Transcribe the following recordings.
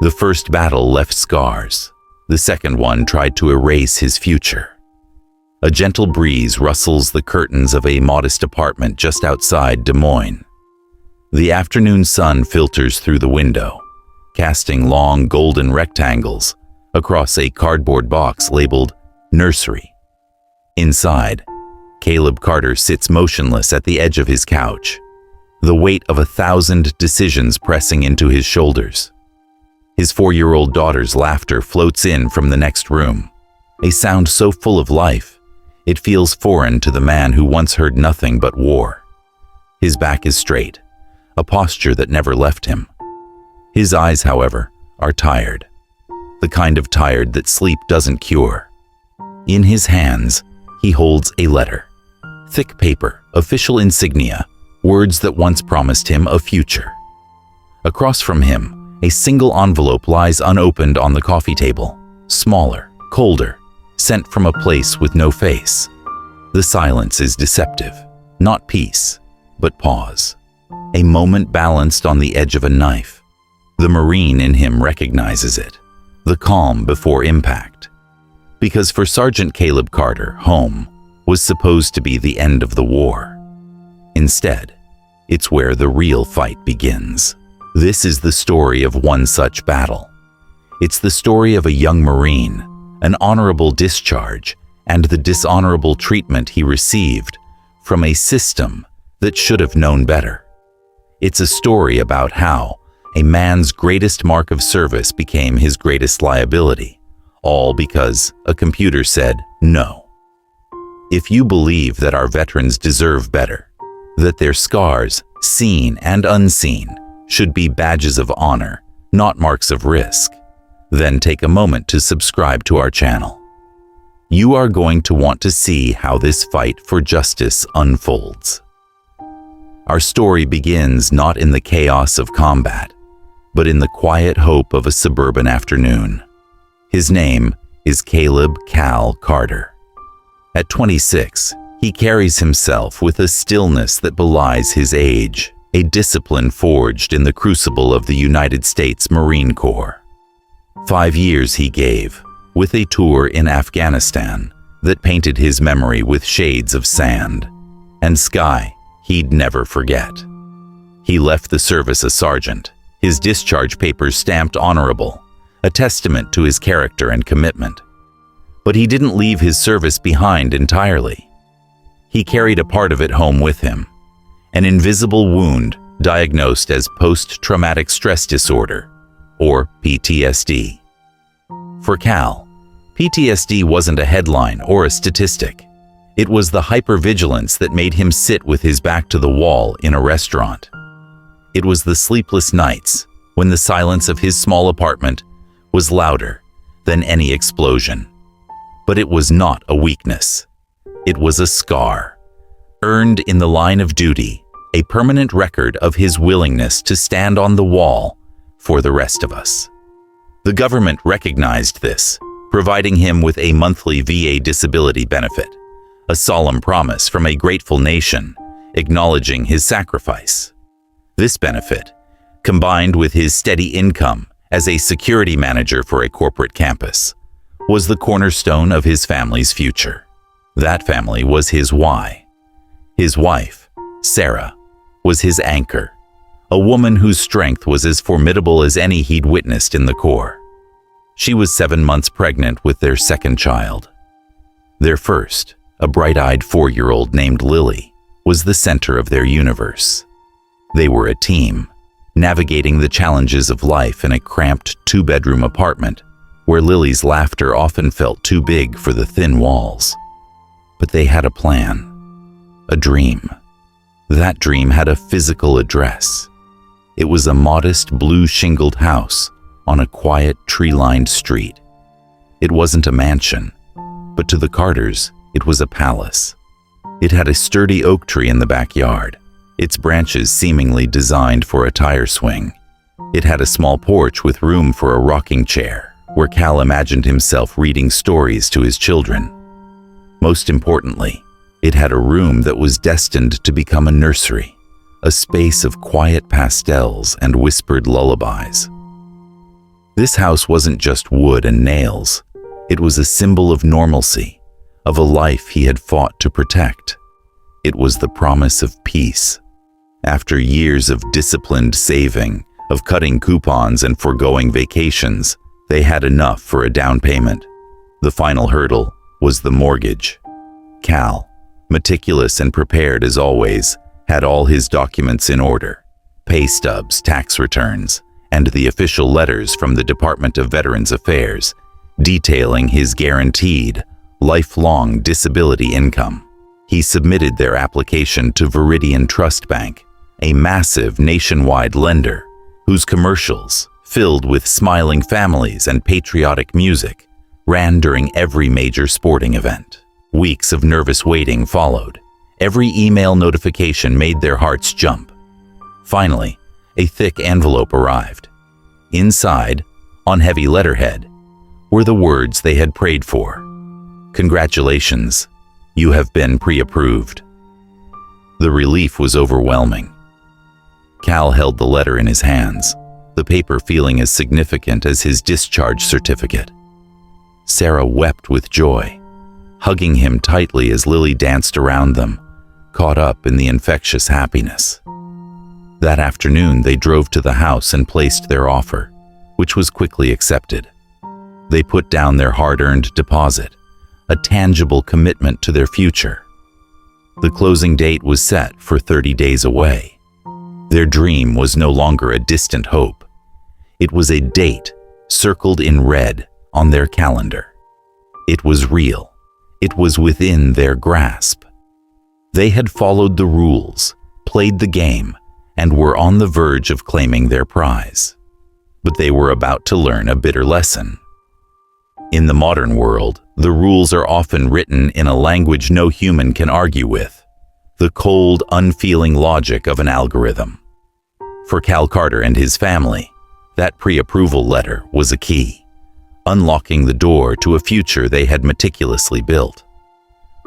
The first battle left scars. The second one tried to erase his future. A gentle breeze rustles the curtains of a modest apartment just outside Des Moines. The afternoon sun filters through the window, casting long golden rectangles across a cardboard box labeled Nursery. Inside, Caleb Carter sits motionless at the edge of his couch, the weight of 1,000 decisions pressing into his shoulders. His 4-year-old daughter's laughter floats in from the next room, a sound so full of life, it feels foreign to the man who once heard nothing but war. His back is straight, a posture that never left him. His eyes, however, are tired, the kind of tired that sleep doesn't cure. In his hands, he holds a letter. Thick paper, official insignia, words that once promised him a future. Across from him, a single envelope lies unopened on the coffee table, smaller, colder, sent from a place with no face. The silence is deceptive, not peace, but pause. A moment balanced on the edge of a knife. The Marine in him recognizes it, the calm before impact. Because for Sergeant Caleb Carter, home was supposed to be the end of the war. Instead, it's where the real fight begins. This is the story of one such battle. It's the story of a young Marine, an honorable discharge, and the dishonorable treatment he received from a system that should have known better. It's a story about how a man's greatest mark of service became his greatest liability, all because a computer said no. If you believe that our veterans deserve better, that their scars, seen and unseen, should be badges of honor, not marks of risk, then take a moment to subscribe to our channel. You are going to want to see how this fight for justice unfolds. Our story begins not in the chaos of combat, but in the quiet hope of a suburban afternoon. His name is Caleb Cal Carter. At 26, he carries himself with a stillness that belies his age, a discipline forged in the crucible of the United States Marine Corps. 5 years he gave, with a tour in Afghanistan that painted his memory with shades of sand and sky he'd never forget. He left the service a sergeant, his discharge papers stamped honorable, a testament to his character and commitment. But he didn't leave his service behind entirely. He carried a part of it home with him, an invisible wound diagnosed as post-traumatic stress disorder, or PTSD. For Cal, PTSD wasn't a headline or a statistic. It was the hypervigilance that made him sit with his back to the wall in a restaurant. It was the sleepless nights when the silence of his small apartment was louder than any explosion. But it was not a weakness. It was a scar, earned in the line of duty, a permanent record of his willingness to stand on the wall for the rest of us. The government recognized this, providing him with a monthly VA disability benefit, a solemn promise from a grateful nation acknowledging his sacrifice. This benefit, combined with his steady income as a security manager for a corporate campus, was the cornerstone of his family's future. That family was his why. His wife, Sarah, was his anchor, a woman whose strength was as formidable as any he'd witnessed in the Corps. She was 7 months pregnant with their second child. Their first, a bright-eyed 4-year-old named Lily, was the center of their universe. They were a team, navigating the challenges of life in a cramped 2-bedroom apartment where Lily's laughter often felt too big for the thin walls. But they had a plan, a dream. That dream had a physical address. It was a modest blue-shingled house on a quiet tree-lined street. It wasn't a mansion, but to the Carters, it was a palace. It had a sturdy oak tree in the backyard, its branches seemingly designed for a tire swing. It had a small porch with room for a rocking chair, where Cal imagined himself reading stories to his children. Most importantly, it had a room that was destined to become a nursery, a space of quiet pastels and whispered lullabies. This house wasn't just wood and nails. It was a symbol of normalcy, of a life he had fought to protect. It was the promise of peace. After years of disciplined saving, of cutting coupons and foregoing vacations, they had enough for a down payment. The final hurdle was the mortgage. Cal, meticulous and prepared as always, had all his documents in order: pay stubs, tax returns, and the official letters from the Department of Veterans Affairs detailing his guaranteed, lifelong disability income. He submitted their application to Viridian Trust Bank, a massive nationwide lender whose commercials, filled with smiling families and patriotic music, ran during every major sporting event. Weeks of nervous waiting followed. Every email notification made their hearts jump. Finally, a thick envelope arrived. Inside, on heavy letterhead, were the words they had prayed for. "Congratulations, you have been pre-approved." The relief was overwhelming. Cal held the letter in his hands, the paper feeling as significant as his discharge certificate. Sarah wept with joy, hugging him tightly as Lily danced around them, caught up in the infectious happiness. That afternoon, they drove to the house and placed their offer, which was quickly accepted. They put down their hard-earned deposit, a tangible commitment to their future. The closing date was set for 30 days away. Their dream was no longer a distant hope. It was a date circled in red on their calendar. It was real. It was within their grasp. They had followed the rules, played the game, and were on the verge of claiming their prize. But they were about to learn a bitter lesson. In the modern world, the rules are often written in a language no human can argue with, the cold, unfeeling logic of an algorithm. For Cal Carter and his family, that pre-approval letter was a key, unlocking the door to a future they had meticulously built.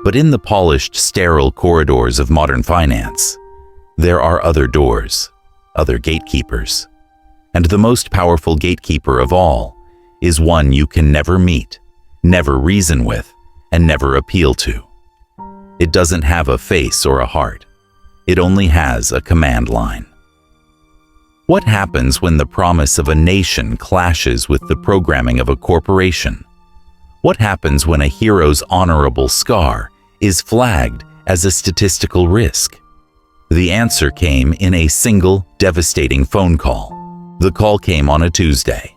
But in the polished, sterile corridors of modern finance, there are other doors, other gatekeepers. And the most powerful gatekeeper of all is one you can never meet, never reason with, and never appeal to. It doesn't have a face or a heart. It only has a command line. What happens when the promise of a nation clashes with the programming of a corporation? What happens when a hero's honorable scar is flagged as a statistical risk? The answer came in a single, devastating phone call. The call came on a Tuesday,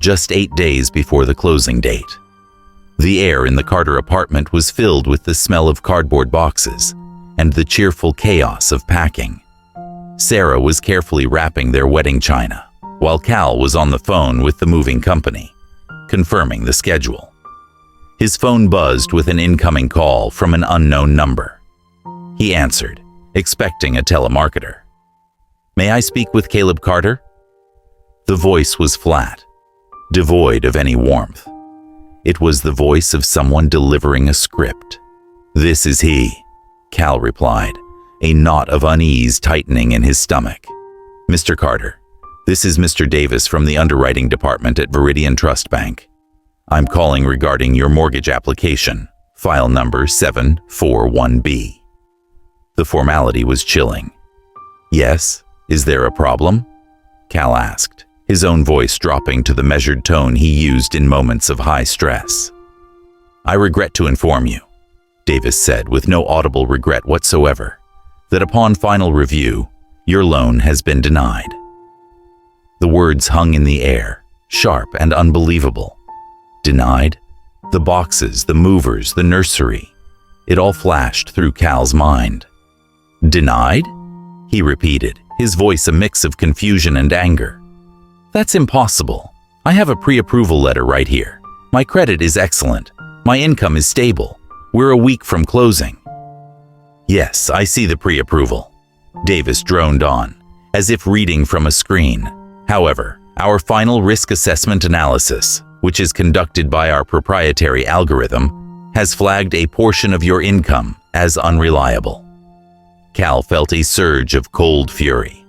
just 8 days before the closing date. The air in the Carter apartment was filled with the smell of cardboard boxes and the cheerful chaos of packing. Sarah was carefully wrapping their wedding china, while Cal was on the phone with the moving company, confirming the schedule. His phone buzzed with an incoming call from an unknown number. He answered, expecting a telemarketer. "May I speak with Caleb Carter?" The voice was flat, devoid of any warmth. It was the voice of someone delivering a script. "This is he," Cal replied, a knot of unease tightening in his stomach. "Mr. Carter, this is Mr. Davis from the underwriting department at Viridian Trust Bank. I'm calling regarding your mortgage application, file number 741B. The formality was chilling. "Yes, is there a problem?" Cal asked, his own voice dropping to the measured tone he used in moments of high stress. "I regret to inform you," Davis said with no audible regret whatsoever, "that upon final review, your loan has been denied." The words hung in the air, sharp and unbelievable. Denied? The boxes, the movers, the nursery. It all flashed through Cal's mind. "Denied?" he repeated, his voice a mix of confusion and anger. "That's impossible. I have a pre-approval letter right here. My credit is excellent. My income is stable. We're a week from closing." "Yes, I see the pre-approval," Davis droned on, as if reading from a screen. "However, our final risk assessment analysis, which is conducted by our proprietary algorithm, has flagged a portion of your income as unreliable." Cal felt a surge of cold fury.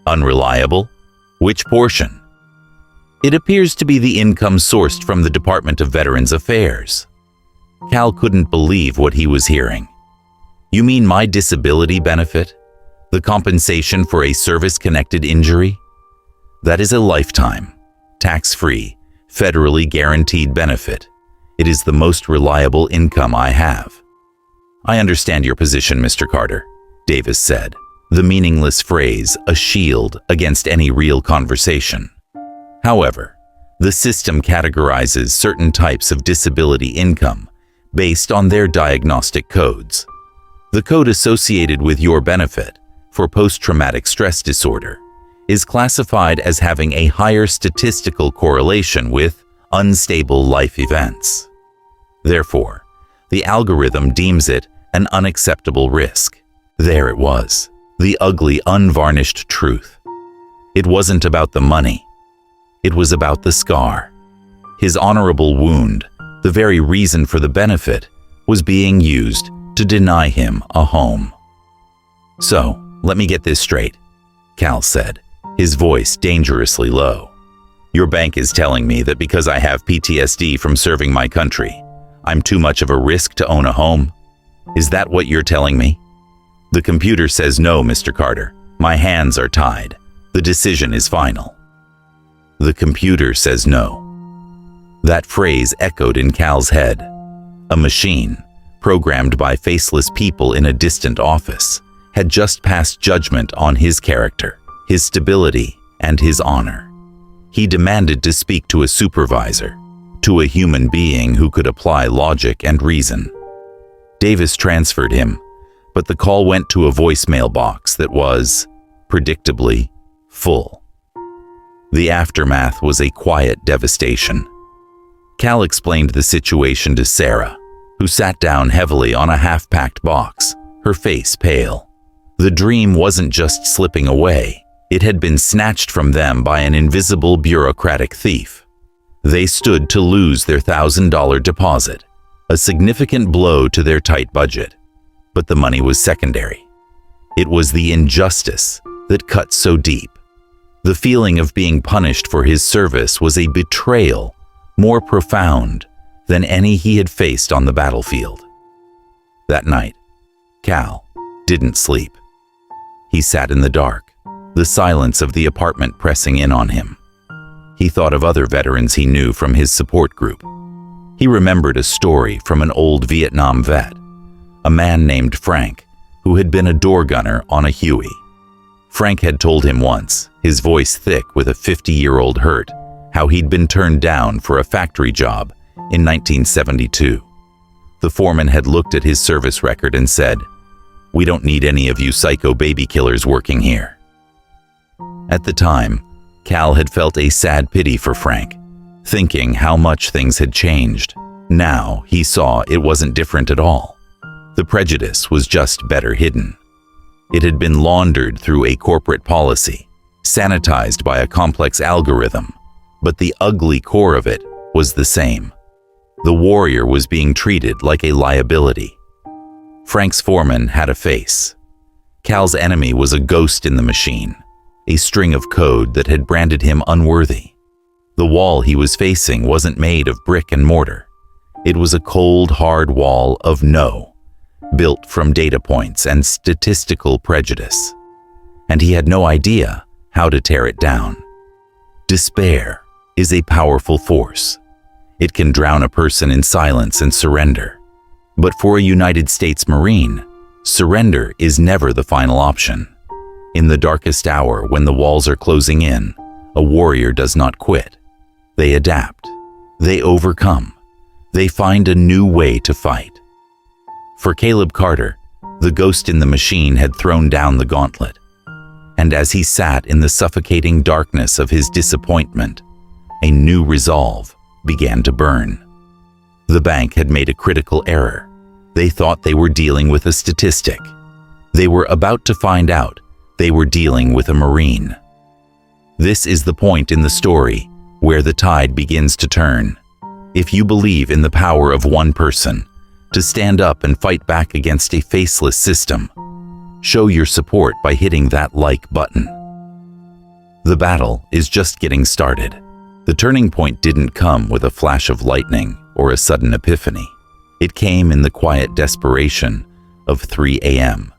"Unreliable? Which portion?" It appears to be the income sourced from the Department of Veterans Affairs. Cal couldn't believe what he was hearing. You mean my disability benefit? The compensation for a service-connected injury? That is a lifetime, tax-free, federally guaranteed benefit. It is the most reliable income I have. I understand your position, Mr. Carter, Davis said, the meaningless phrase a shield against any real conversation. However, the system categorizes certain types of disability income based on their diagnostic codes. The code associated with your benefit for post-traumatic stress disorder is classified as having a higher statistical correlation with unstable life events. Therefore, the algorithm deems it an unacceptable risk. There it was, the ugly, unvarnished truth. It wasn't about the money. It was about the scar. His honorable wound, the very reason for the benefit, was being used to deny him a home. So, let me get this straight, Cal said, his voice dangerously low. Your bank is telling me that because I have PTSD from serving my country, I'm too much of a risk to own a home? Is that what you're telling me? The computer says no, Mr. Carter. My hands are tied. The decision is final. The computer says no. That phrase echoed in Cal's head. A machine, programmed by faceless people in a distant office, had just passed judgment on his character, his stability, and his honor. He demanded to speak to a supervisor, to a human being who could apply logic and reason. Davis transferred him, but the call went to a voicemail box that was, predictably, full. The aftermath was a quiet devastation. Cal explained the situation to Sarah, who sat down heavily on a half-packed box, her face pale. The dream wasn't just slipping away. It had been snatched from them by an invisible bureaucratic thief. They stood to lose their $1,000 deposit, a significant blow to their tight budget. But the money was secondary. It was the injustice that cut so deep. The feeling of being punished for his service was a betrayal more profound than any he had faced on the battlefield. That night, Cal didn't sleep. He sat in the dark, the silence of the apartment pressing in on him. He thought of other veterans he knew from his support group. He remembered a story from an old Vietnam vet, a man named Frank, who had been a door gunner on a Huey. Frank had told him once, his voice thick with a 50-year-old hurt, how he'd been turned down for a factory job in 1972. The foreman had looked at his service record and said, "We don't need any of you psycho baby killers working here." At the time, Cal had felt a sad pity for Frank, thinking how much things had changed. Now he saw it wasn't different at all. The prejudice was just better hidden. It had been laundered through a corporate policy, sanitized by a complex algorithm, but the ugly core of it was the same. The warrior was being treated like a liability. Frank's foreman had a face. Cal's enemy was a ghost in the machine, a string of code that had branded him unworthy. The wall he was facing wasn't made of brick and mortar. It was a cold, hard wall of no, built from data points and statistical prejudice. And he had no idea how to tear it down. Despair is a powerful force. It can drown a person in silence and surrender. But for a United States Marine, surrender is never the final option. In the darkest hour, when the walls are closing in, a warrior does not quit. They adapt. They overcome. They find a new way to fight. For Caleb Carter, the ghost in the machine had thrown down the gauntlet. And as he sat in the suffocating darkness of his disappointment, a new resolve began to burn. The bank had made a critical error. They thought they were dealing with a statistic. They were about to find out they were dealing with a Marine. This is the point in the story where the tide begins to turn. If you believe in the power of one person to stand up and fight back against a faceless system, show your support by hitting that like button. The battle is just getting started. The turning point didn't come with a flash of lightning or a sudden epiphany. It came in the quiet desperation of 3 a.m.,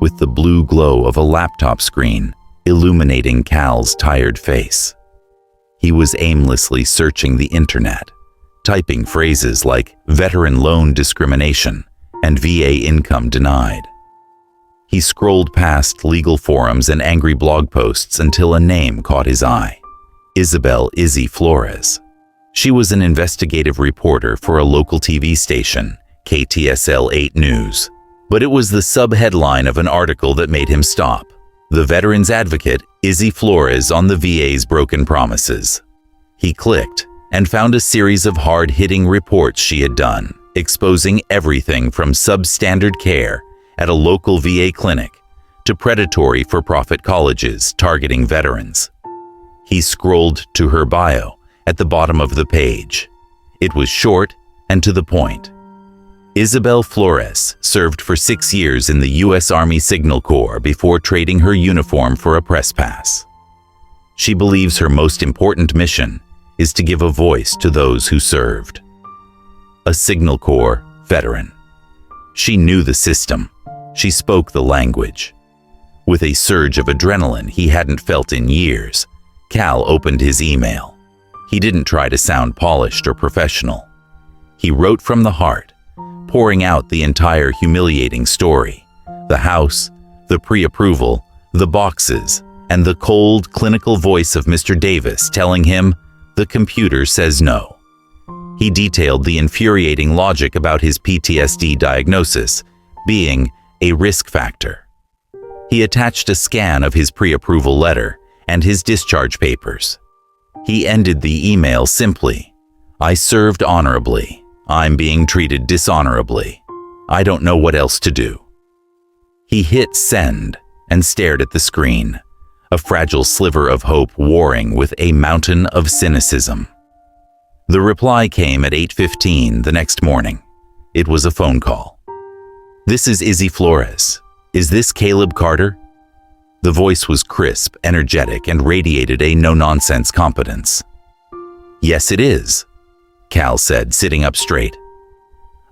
with the blue glow of a laptop screen illuminating Cal's tired face. He was aimlessly searching the internet, typing phrases like veteran loan discrimination and VA income denied. He scrolled past legal forums and angry blog posts until a name caught his eye: Isabel "Izzy" Flores. She was an investigative reporter for a local TV station, KTSL 8 News. But it was the subheadline of an article that made him stop: "The Veterans Advocate, Izzy Flores on the VA's broken promises." He clicked and found a series of hard-hitting reports she had done, exposing everything from substandard care at a local VA clinic to predatory for-profit colleges targeting veterans. He scrolled to her bio at the bottom of the page. It was short and to the point. Isabel Flores served for 6 years in the U.S. Army Signal Corps before trading her uniform for a press pass. She believes her most important mission is to give a voice to those who served. A Signal Corps veteran. She knew the system. She spoke the language. With a surge of adrenaline he hadn't felt in years, Cal opened his email. He didn't try to sound polished or professional. He wrote from the heart, pouring out the entire humiliating story: the house, the pre-approval, the boxes, and the cold, clinical voice of Mr. Davis telling him, "The computer says no." He detailed the infuriating logic about his PTSD diagnosis being a risk factor. He attached a scan of his pre-approval letter and his discharge papers. He ended the email simply: "I served honorably. I'm being treated dishonorably. I don't know what else to do." He hit send and stared at the screen, a fragile sliver of hope warring with a mountain of cynicism. The reply came at 8:15 the next morning. It was a phone call. "This is Izzy Flores. Is this Caleb Carter?" The voice was crisp, energetic, and radiated a no-nonsense competence. "Yes, it is," Cal said, sitting up straight.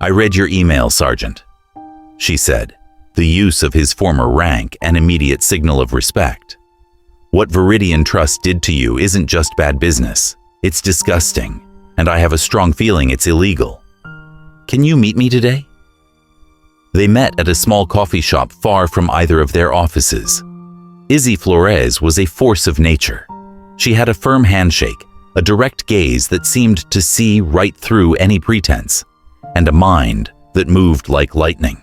"I read your email, Sergeant," she said, the use of his former rank an immediate signal of respect. "What Viridian Trust did to you isn't just bad business. It's disgusting, and I have a strong feeling it's illegal. Can you meet me today?" They met at a small coffee shop far from either of their offices. Izzy Flores was a force of nature. She had a firm handshake, a direct gaze that seemed to see right through any pretense, and a mind that moved like lightning.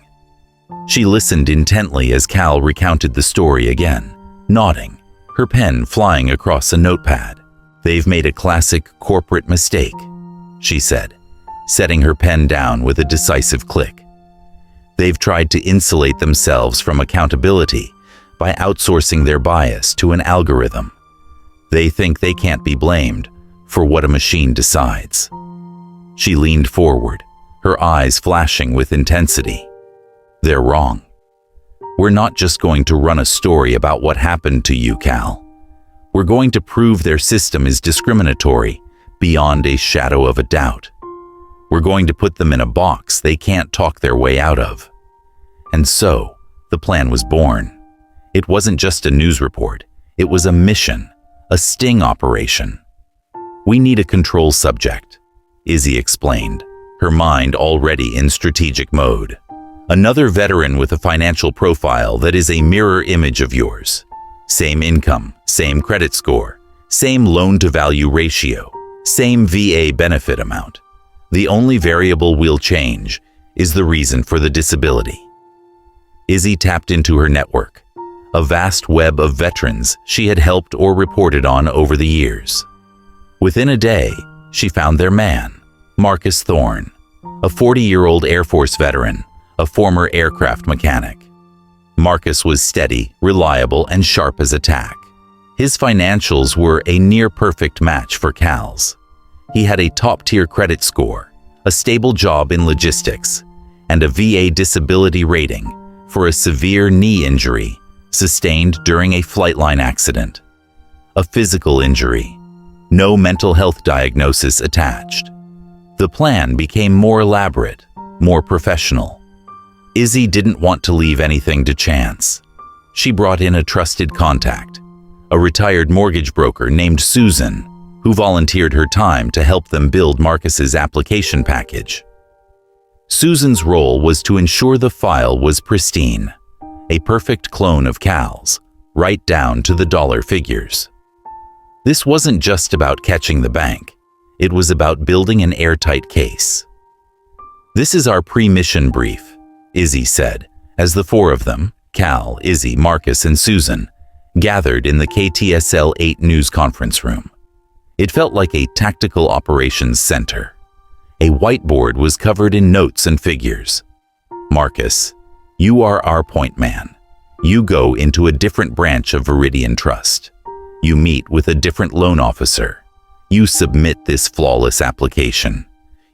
She listened intently as Cal recounted the story again, nodding, her pen flying across a notepad. "They've made a classic corporate mistake," she said, setting her pen down with a decisive click. "They've tried to insulate themselves from accountability by outsourcing their bias to an algorithm. They think they can't be blamed for what a machine decides." She leaned forward, her eyes flashing with intensity. "They're wrong. We're not just going to run a story about what happened to you, Cal. We're going to prove their system is discriminatory beyond a shadow of a doubt. We're going to put them in a box they can't talk their way out of." And so, the plan was born. It wasn't just a news report. It was a mission, a sting operation. "We need a control subject," Izzy explained, her mind already in strategic mode. "Another veteran with a financial profile that is a mirror image of yours. Same income, same credit score, same loan-to-value ratio, same VA benefit amount. The only variable we'll change is the reason for the disability." Izzy tapped into her network, a vast web of veterans she had helped or reported on over the years. Within a day, she found their man, Marcus Thorne, a 40-year-old Air Force veteran, a former aircraft mechanic. Marcus was steady, reliable, and sharp as a tack. His financials were a near-perfect match for Cal's. He had a top-tier credit score, a stable job in logistics, and a VA disability rating for a severe knee injury sustained during a flight line accident. A physical injury, no mental health diagnosis attached. The plan became more elaborate, more professional. Izzy didn't want to leave anything to chance. She brought in a trusted contact, a retired mortgage broker named Susan, who volunteered her time to help them build Marcus's application package. Susan's role was to ensure the file was pristine, a perfect clone of Cal's, right down to the dollar figures. This wasn't just about catching the bank. It was about building an airtight case. "This is our pre-mission brief," Izzy said, as the four of them, Cal, Izzy, Marcus, and Susan, gathered in the KTSL 8 news conference room. It felt like a tactical operations center. A whiteboard was covered in notes and figures. "Marcus, you are our point man. You go into a different branch of Viridian Trust. You meet with a different loan officer. You submit this flawless application.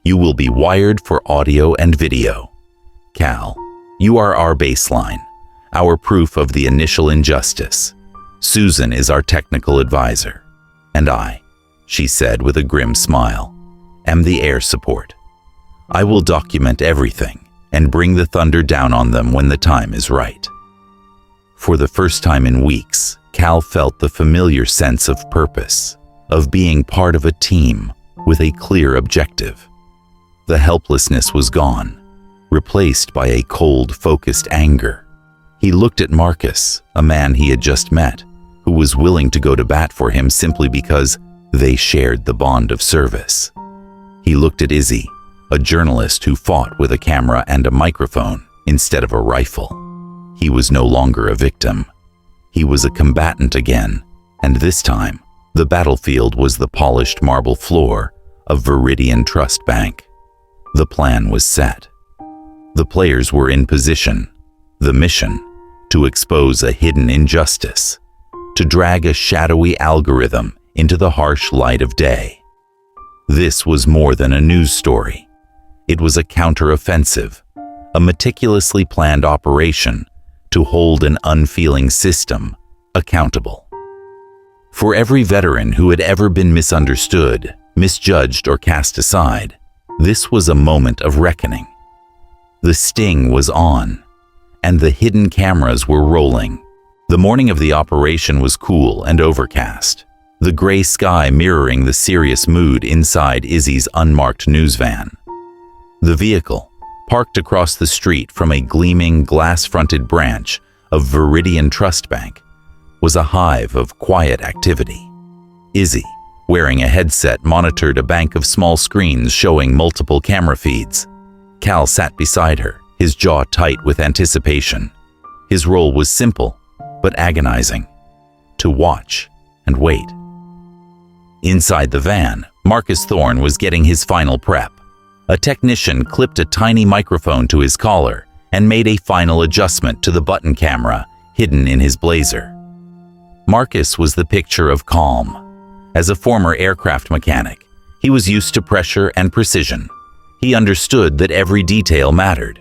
You will be wired for audio and video. Cal, you are our baseline, our proof of the initial injustice. Susan is our technical advisor. And I," she said with a grim smile, "am the air support. I will document everything and bring the thunder down on them when the time is right." For the first time in weeks, Cal felt the familiar sense of purpose, of being part of a team with a clear objective. The helplessness was gone, replaced by a cold, focused anger. He looked at Marcus, a man he had just met, who was willing to go to bat for him simply because they shared the bond of service. He looked at Izzy, a journalist who fought with a camera and a microphone instead of a rifle. He was no longer a victim. He was a combatant again, and this time, the battlefield was the polished marble floor of Viridian Trust Bank. The plan was set. The players were in position. The mission, to expose a hidden injustice, to drag a shadowy algorithm into the harsh light of day. This was more than a news story. It was a counteroffensive, a meticulously planned operation to hold an unfeeling system accountable. For every veteran who had ever been misunderstood, misjudged, or cast aside, this was a moment of reckoning. The sting was on, and the hidden cameras were rolling. The morning of the operation was cool and overcast, the gray sky mirroring the serious mood inside Izzy's unmarked news van. The vehicle, parked across the street from a gleaming, glass-fronted branch of Viridian Trust Bank, was a hive of quiet activity. Izzy, wearing a headset, monitored a bank of small screens showing multiple camera feeds. Cal sat beside her, his jaw tight with anticipation. His role was simple, but agonizing: to watch and wait. Inside the van, Marcus Thorne was getting his final prep. A technician clipped a tiny microphone to his collar and made a final adjustment to the button camera hidden in his blazer. Marcus was the picture of calm. As a former aircraft mechanic, he was used to pressure and precision. He understood that every detail mattered.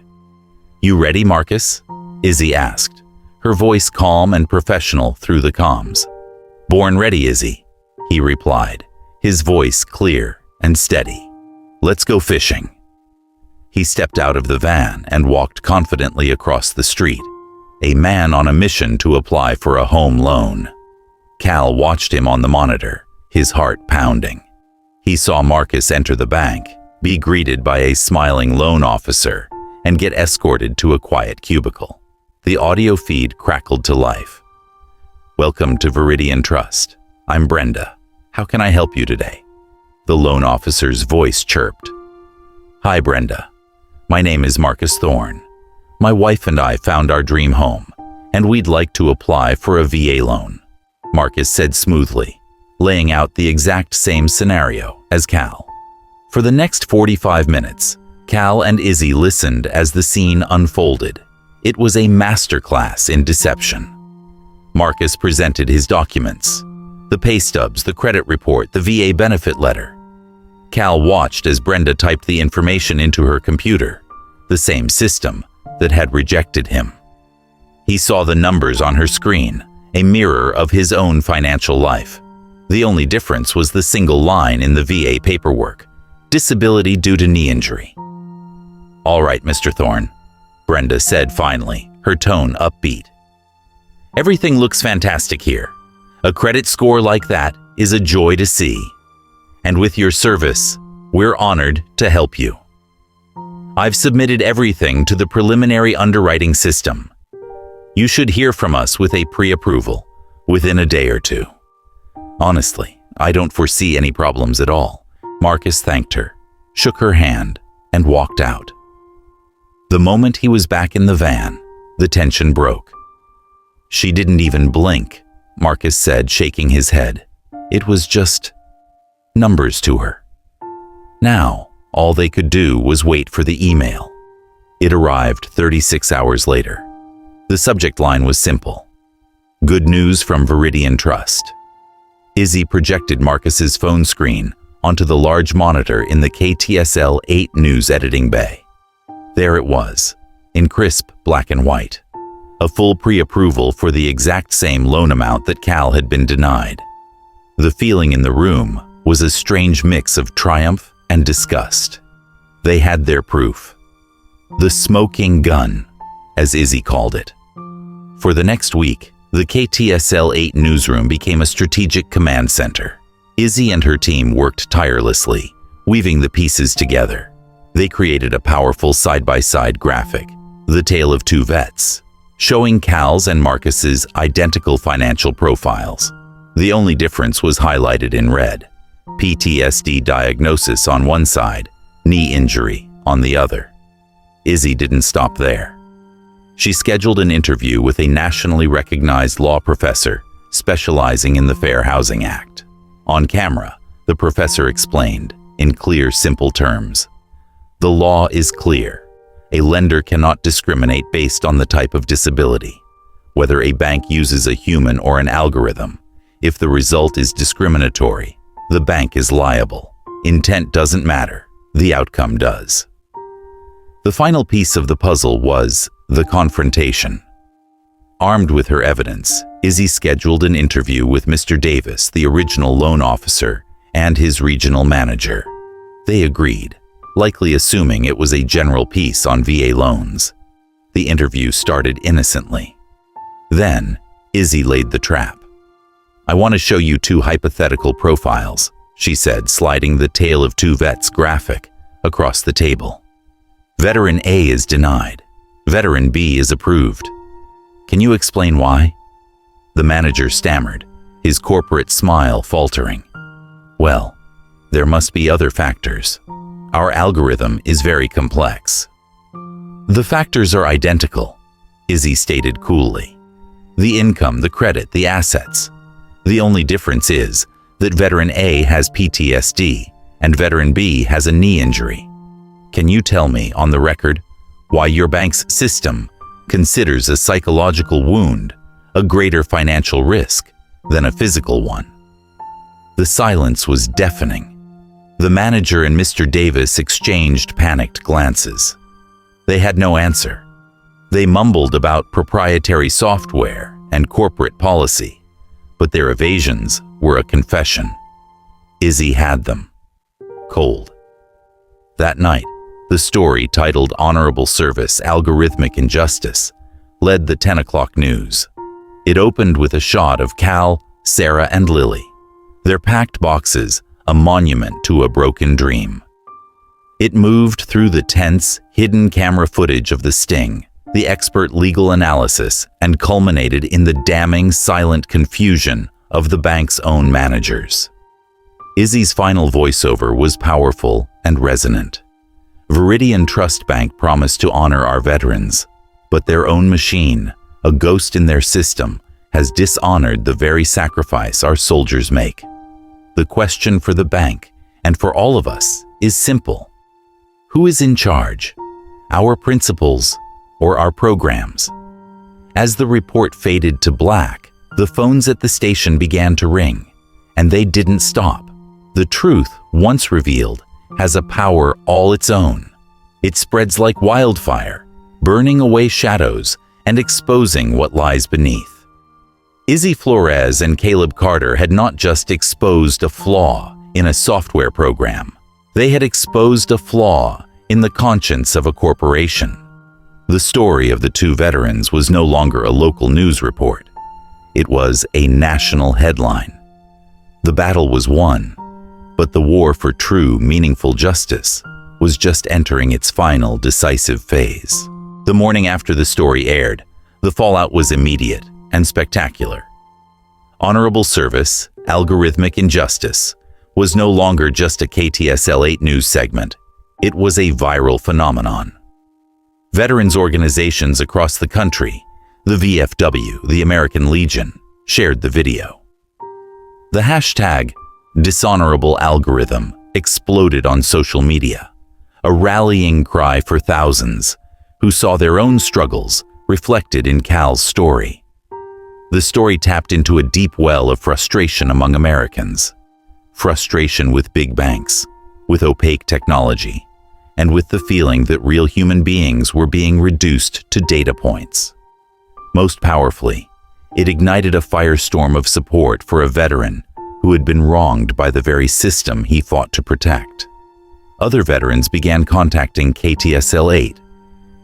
"You ready, Marcus?" Izzy asked, her voice calm and professional through the comms. "Born ready, Izzy," he replied, his voice clear and steady. "Let's go fishing." He stepped out of the van and walked confidently across the street, a man on a mission to apply for a home loan. Cal watched him on the monitor, his heart pounding. He saw Marcus enter the bank, be greeted by a smiling loan officer, and get escorted to a quiet cubicle. The audio feed crackled to life. "Welcome to Viridian Trust. I'm Brenda. How can I help you today?" The loan officer's voice chirped. "Hi, Brenda. My name is Marcus Thorne. My wife and I found our dream home, and we'd like to apply for a VA loan," Marcus said smoothly, laying out the exact same scenario as Cal. For the next 45 minutes, Cal and Izzy listened as the scene unfolded. It was a masterclass in deception. Marcus presented his documents: the pay stubs, the credit report, the VA benefit letter. Cal watched as Brenda typed the information into her computer, the same system that had rejected him. He saw the numbers on her screen, a mirror of his own financial life. The only difference was the single line in the VA paperwork: disability due to knee injury. "All right, Mr. Thorne," Brenda said finally, her tone upbeat. "Everything looks fantastic here. A credit score like that is a joy to see. And with your service, we're honored to help you. I've submitted everything to the preliminary underwriting system. You should hear from us with a pre-approval within a day or two." Honestly, I don't foresee any problems at all. Marcus thanked her, shook her hand, and walked out. The moment he was back in the van, the tension broke. "She didn't even blink," Marcus said, shaking his head. It was just numbers to her. Now, all they could do was wait for the email. It arrived 36 hours later. The subject line was simple: "Good news from Viridian Trust." Izzy projected Marcus's phone screen onto the large monitor in the KTSL 8 news editing bay. There it was, in crisp black and white. A full pre-approval for the exact same loan amount that Cal had been denied. The feeling in the room was a strange mix of triumph and disgust. They had their proof. The smoking gun, as Izzy called it. For the next week, the KTSL 8 newsroom became a strategic command center. Izzy and her team worked tirelessly, weaving the pieces together. They created a powerful side-by-side graphic, The Tale of Two Vets, showing Cal's and Marcus's identical financial profiles. The only difference was highlighted in red: PTSD diagnosis on one side, knee injury on the other. Izzy didn't stop there. She scheduled an interview with a nationally recognized law professor specializing in the Fair Housing Act. On camera, the professor explained, in clear, simple terms, "The law is clear. A lender cannot discriminate based on the type of disability. Whether a bank uses a human or an algorithm, if the result is discriminatory, the bank is liable. Intent doesn't matter. The outcome does." The final piece of the puzzle was the confrontation. Armed with her evidence, Izzy scheduled an interview with Mr. Davis, the original loan officer, and his regional manager. They agreed, likely assuming it was a general piece on VA loans. The interview started innocently. Then, Izzy laid the trap. "I want to show you two hypothetical profiles," she said, sliding the Tale of Two Vets graphic across the table. "Veteran A is denied. Veteran B is approved. Can you explain why?" The manager stammered, his corporate smile faltering. "Well, there must be other factors. Our algorithm is very complex." "The factors are identical," Izzy stated coolly. "The income, the credit, the assets. The only difference is that Veteran A has PTSD and Veteran B has a knee injury. Can you tell me, on the record, why your bank's system considers a psychological wound a greater financial risk than a physical one?" The silence was deafening. The manager and Mr. Davis exchanged panicked glances. They had no answer. They mumbled about proprietary software and corporate policy, but their evasions were a confession. Izzy had them. Cold. That night, the story titled "Honorable Service, Algorithmic Injustice" led the 10 o'clock news. It opened with a shot of Cal, Sarah, and Lily, their packed boxes a monument to a broken dream. It moved through the tense, hidden camera footage of the sting, the expert legal analysis, and culminated in the damning, silent confusion of the bank's own managers. Izzy's final voiceover was powerful and resonant. Viridian Trust Bank promised to honor our veterans, but their own machine, a ghost in their system, has dishonored the very sacrifice our soldiers make. The question for the bank, and for all of us, is simple. Who is in charge? Our principals or our programs? As the report faded to black, the phones at the station began to ring, and they didn't stop. The truth, once revealed, has a power all its own. It spreads like wildfire, burning away shadows and exposing what lies beneath. Izzy Flores and Caleb Carter had not just exposed a flaw in a software program. They had exposed a flaw in the conscience of a corporation. The story of the two veterans was no longer a local news report. It was a national headline. The battle was won, but the war for true, meaningful justice was just entering its final, decisive phase. The morning after the story aired, the fallout was immediate and spectacular. Honorable service, algorithmic injustice, was no longer just a KTSL-8 news segment. It was a viral phenomenon. Veterans organizations across the country, the VFW, the American Legion, shared the video. The hashtag dishonorable algorithm exploded on social media, a rallying cry for thousands who saw their own struggles reflected in Cal's story. The story tapped into a deep well of frustration among Americans. Frustration with big banks, with opaque technology, and with the feeling that real human beings were being reduced to data points. Most powerfully, it ignited a firestorm of support for a veteran who had been wronged by the very system he fought to protect. Other veterans began contacting KTSL-8,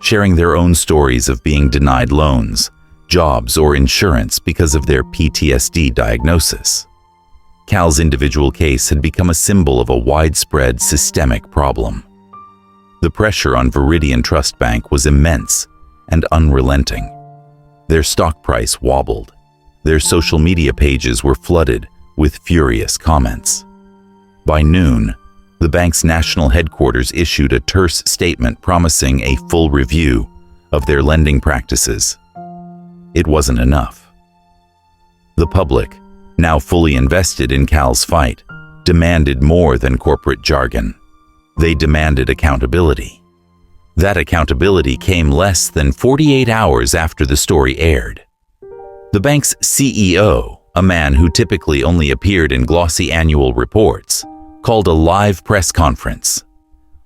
sharing their own stories of being denied loans, jobs, or insurance because of their PTSD diagnosis. Cal's individual case had become a symbol of a widespread systemic problem. The pressure on Veridian Trust Bank was immense and unrelenting. Their stock price wobbled. Their social media pages were flooded with furious comments. By noon, the bank's national headquarters issued a terse statement promising a full review of their lending practices. It wasn't enough. The public, now fully invested in Cal's fight, demanded more than corporate jargon. They demanded accountability. That accountability came less than 48 hours after the story aired. The bank's CEO, a man who typically only appeared in glossy annual reports, called a live press conference.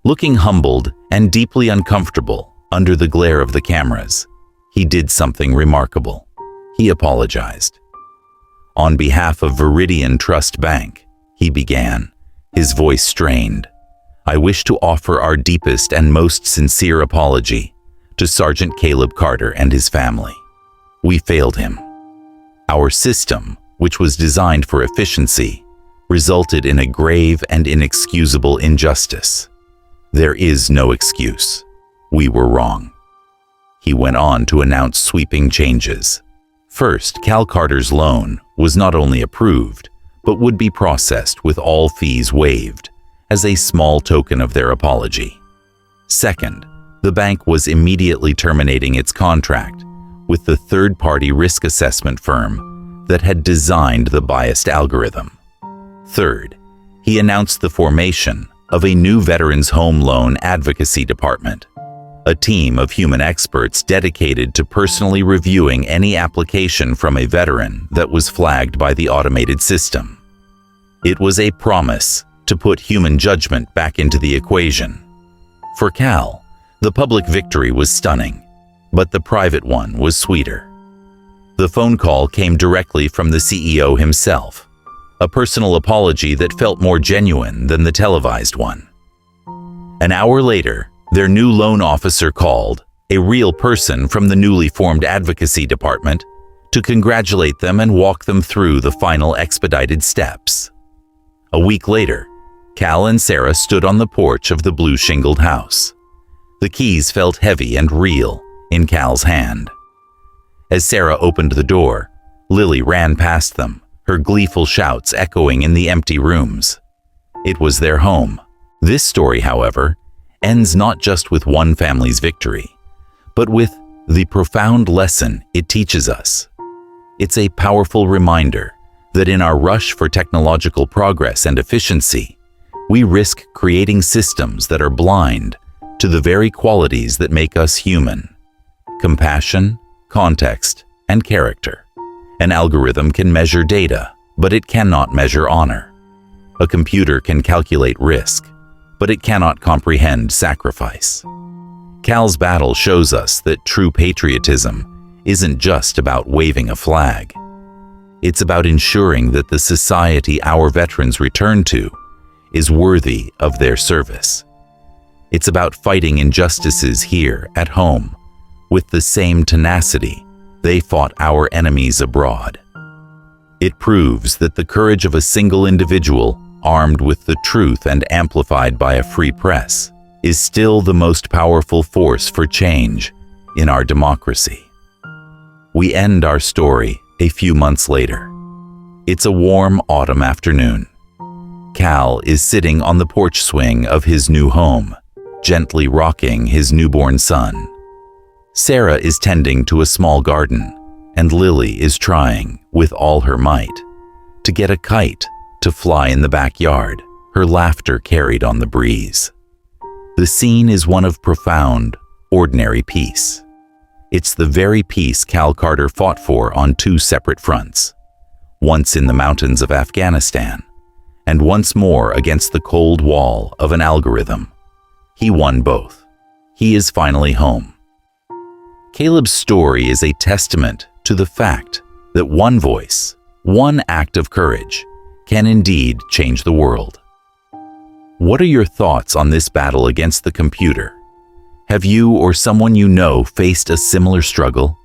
Looking humbled and deeply uncomfortable under the glare of the cameras, he did something remarkable. He apologized. On behalf of Veridian Trust Bank, he began, his voice strained. I wish to offer our deepest and most sincere apology to Sergeant Caleb Carter and his family. We failed him. Our system, which was designed for efficiency, resulted in a grave and inexcusable injustice. There is no excuse. We were wrong. He went on to announce sweeping changes. First, Cal Carter's loan was not only approved, but would be processed with all fees waived as a small token of their apology. Second, the bank was immediately terminating its contract with the third-party risk assessment firm that had designed the biased algorithm. Third, he announced the formation of a new Veterans Home Loan Advocacy Department, a team of human experts dedicated to personally reviewing any application from a veteran that was flagged by the automated system. It was a promise to put human judgment back into the equation. For Cal, the public victory was stunning, but the private one was sweeter. The phone call came directly from the CEO himself, a personal apology that felt more genuine than the televised one. An hour later, their new loan officer called, a real person from the newly formed advocacy department, to congratulate them and walk them through the final expedited steps. A week later, Cal and Sarah stood on the porch of the blue-shingled house. The keys felt heavy and real in Cal's hand. As Sarah opened the door, Lily ran past them, her gleeful shouts echoing in the empty rooms. It was their home. This story, however, ends not just with one family's victory, but with the profound lesson it teaches us. It's a powerful reminder that in our rush for technological progress and efficiency, we risk creating systems that are blind to the very qualities that make us human: compassion, context, and character. An algorithm can measure data, but it cannot measure honor. A computer can calculate risk, but it cannot comprehend sacrifice. Cal's battle shows us that true patriotism isn't just about waving a flag. It's about ensuring that the society our veterans return to is worthy of their service. It's about fighting injustices here at home with the same tenacity they fought our enemies abroad. It proves that the courage of a single individual, armed with the truth and amplified by a free press, is still the most powerful force for change in our democracy. We end our story a few months later. It's a warm autumn afternoon. Cal is sitting on the porch swing of his new home, gently rocking his newborn son. Sarah is tending to a small garden, and Lily is trying, with all her might, to get a kite to fly in the backyard, her laughter carried on the breeze. The scene is one of profound, ordinary peace. It's the very peace Cal Carter fought for on two separate fronts, once in the mountains of Afghanistan, and once more against the cold wall of an algorithm. He won both. He is finally home. Caleb's story is a testament to the fact that one voice, one act of courage, can indeed change the world. What are your thoughts on this battle against the computer? Have you or someone you know faced a similar struggle?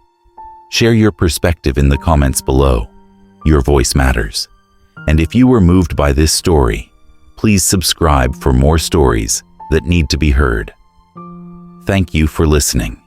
Share your perspective in the comments below. Your voice matters. And if you were moved by this story, please subscribe for more stories that need to be heard. Thank you for listening.